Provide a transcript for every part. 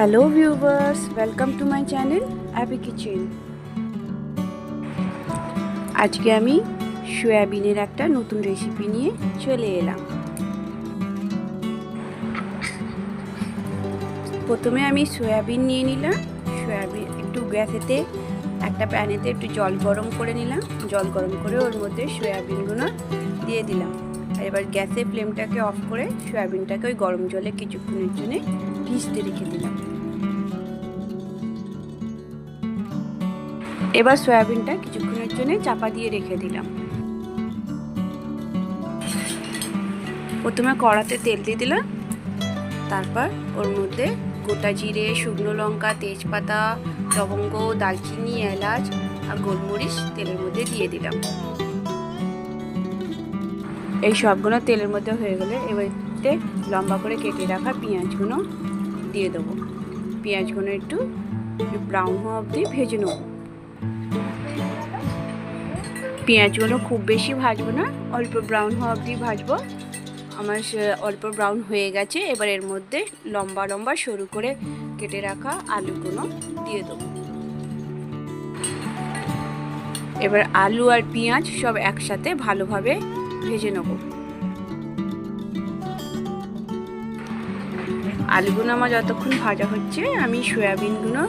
Hello viewers, welcome to my channel Appy kitchen. আজকে আমি সয়াবিনের একটা নতুন রেসিপি নিয়ে চলে এলাম। প্রথমে আমি সয়াবিন নিয়ে নিলাম। সয়াবিন একটু গ্যাসেতে একটা প্যানেতে একটু জল গরম করে নিলাম। জল গরম করে ওর মধ্যে সয়াবিনগুলো দিয়ে দিলাম। এবার গ্যাসের ফ্লেমটাকে অফ করে সয়াবিনটাকে ওই গরম জলে কিছুক্ষণের জন্য ভিজতে রেখে দিলাম। এবার সয়াবিনটা কিছুক্ষণের জন্য চাপা দিয়ে রেখে দিলাম। প্রথমে কড়াতে তেল দিয়ে দিলাম, তারপর ওর মধ্যে গোটা জিরে, শুকনো লঙ্কা, তেজপাতা, লবঙ্গ, দালচিনি, এলাচ আর গোলমরিচ তেলের মধ্যে দিয়ে দিলাম। এই সবগুলো তেলের মধ্যে হয়ে গেলে এবারে লম্বা করে কেটে রাখা পেঁয়াজগুলো দিয়ে দেবো। পেঁয়াজগুলো একটু ব্রাউন হওয়া অবধি ভেজে নেব। পেঁয়াজগুলো খুব বেশি ভাজবো না, অল্প ব্রাউন হওয়া অবধি ভাজবো। আমার অল্প ব্রাউন হয়ে গেছে। এবার এর মধ্যে লম্বা লম্বা সরু করে কেটে রাখা আলুগুলো দিয়ে দেবো। এবার আলু আর পেঁয়াজ সব একসাথে ভালোভাবে ভেজে নেব। আলুগুলো আমার যতক্ষণ ভাজা হচ্ছে আমি সয়াবিনগুলো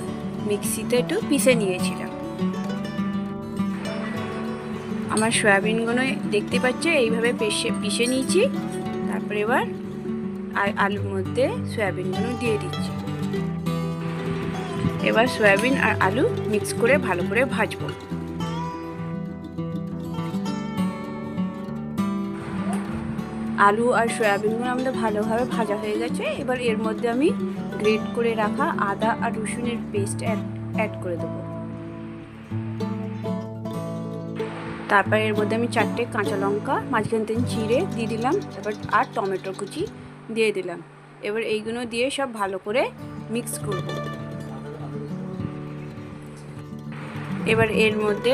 মিক্সিতে একটু পিষে নিয়েছিলাম। আমার সয়াবিনগুলো দেখতে পাচ্ছে এইভাবে পিষে নিয়েছি। তারপরে এবার আলুর মধ্যে সয়াবিনগুলো দিয়ে দিচ্ছি। এবার সয়াবিন আর আলু মিক্স করে ভালো করে ভাজবো। আলু আর সয়াবিনগুলো আমাদের ভালোভাবে ভাজা হয়ে গেছে। এবার এর মধ্যে আমি গ্রেট করে রাখা আদা আর রসুনের পেস্ট অ্যাড করে দেবো। তারপর এর মধ্যে আমি 4টে কাঁচা লঙ্কা মাঝখান থেকে চিড়ে দিয়ে দিলাম। এবার আর টমেটো কুচি দিয়ে দিলাম। এবার এইগুলো দিয়ে সব ভালো করে মিক্স করব। এবার এর মধ্যে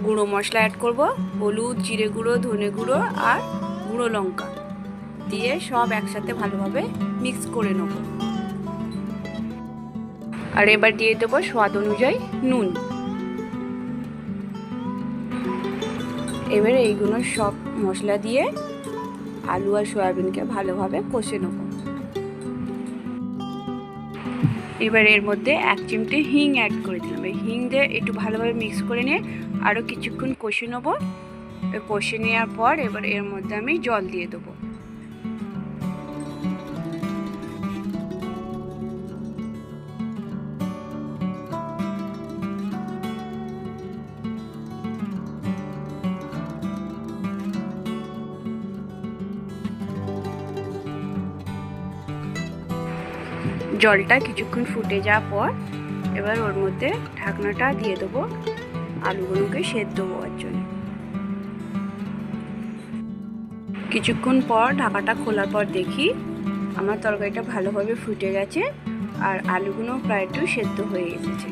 গুঁড়ো মশলা অ্যাড করব। হলুদ, জিরে গুঁড়ো, ধনে গুঁড়ো আর গুঁড়ো লঙ্কা দিয়ে সব একসাথে ভালোভাবে মিক্স করে নেব। আর এবার দিয়ে দেবো স্বাদ অনুযায়ী নুন। এবারে এইগুলো সব মশলা দিয়ে আলু আর সয়াবিনকে ভালোভাবে কষে নেব। এবার এর মধ্যে 1 চিমটে হিং অ্যাড করে দিলাম। এই হিং দিয়ে একটু ভালোভাবে মিক্স করে নিয়ে আরও কিছুক্ষণ কষে নেব। কষে নেওয়ার পর এবার এর মধ্যে আমি জল দিয়ে দেবো। জলটা কিছুক্ষণ ফুটে যাওয়ার পর এবার ওর মধ্যে ঢাকনাটা দিয়ে দেবো আলুগুলোকে সেদ্ধ হওয়ার জন্য। কিছুক্ষণ পর ঢাকাটা খোলার পর দেখি আমার তরকারিটা ভালোভাবে ফুটে গেছে আর আলুগুলো প্রায় একটু সেদ্ধ হয়ে এসেছে।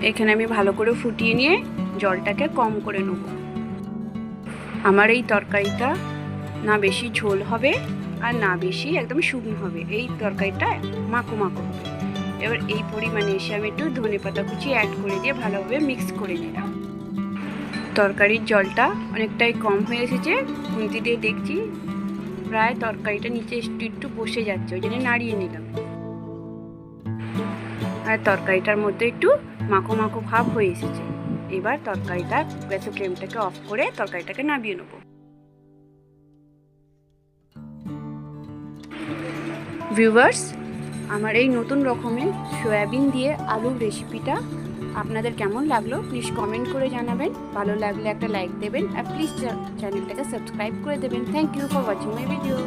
এখানে আমি ভালো করে ফুটিয়ে নিয়ে জলটাকে কম করে নেব। আমার এই তরকারিটা না বেশি ঝোল হবে আর না বেশি একদম শুকনো হবে। এই তরকারিটা মাখো মাখো হবে। এবার এই পরিমাণে এসে আমি একটু ধনেপাতা কুচি অ্যাড করে দিয়ে ভালোভাবে মিক্স করে নিলাম। তরকারির জলটা অনেকটাই কম হয়ে এসেছে। খুন্তি দিয়ে দেখছি প্রায় তরকারিটা নিচে একটু বসে যাচ্ছে, ওই জন্য নাড়িয়ে নিলাম। আর তরকারিটার মধ্যে একটু মাখো মাখো ভাব হয়ে এসেছে। এবার তরকারিটা গ্যাসের ফ্লেমটাকে অফ করে তরকারিটাকে নামিয়ে নেব। ভিউয়ার্স, আমার এই নতুন রকমের সয়াবিন দিয়ে আলুর রেসিপিটা আপনাদের কেমন লাগলো প্লিজ কমেন্ট করে জানাবেন। ভালো লাগলে একটা লাইক দেবেন আর প্লিজ চ্যানেলটাকে সাবস্ক্রাইব করে দেবেন। Thank you for watching my video.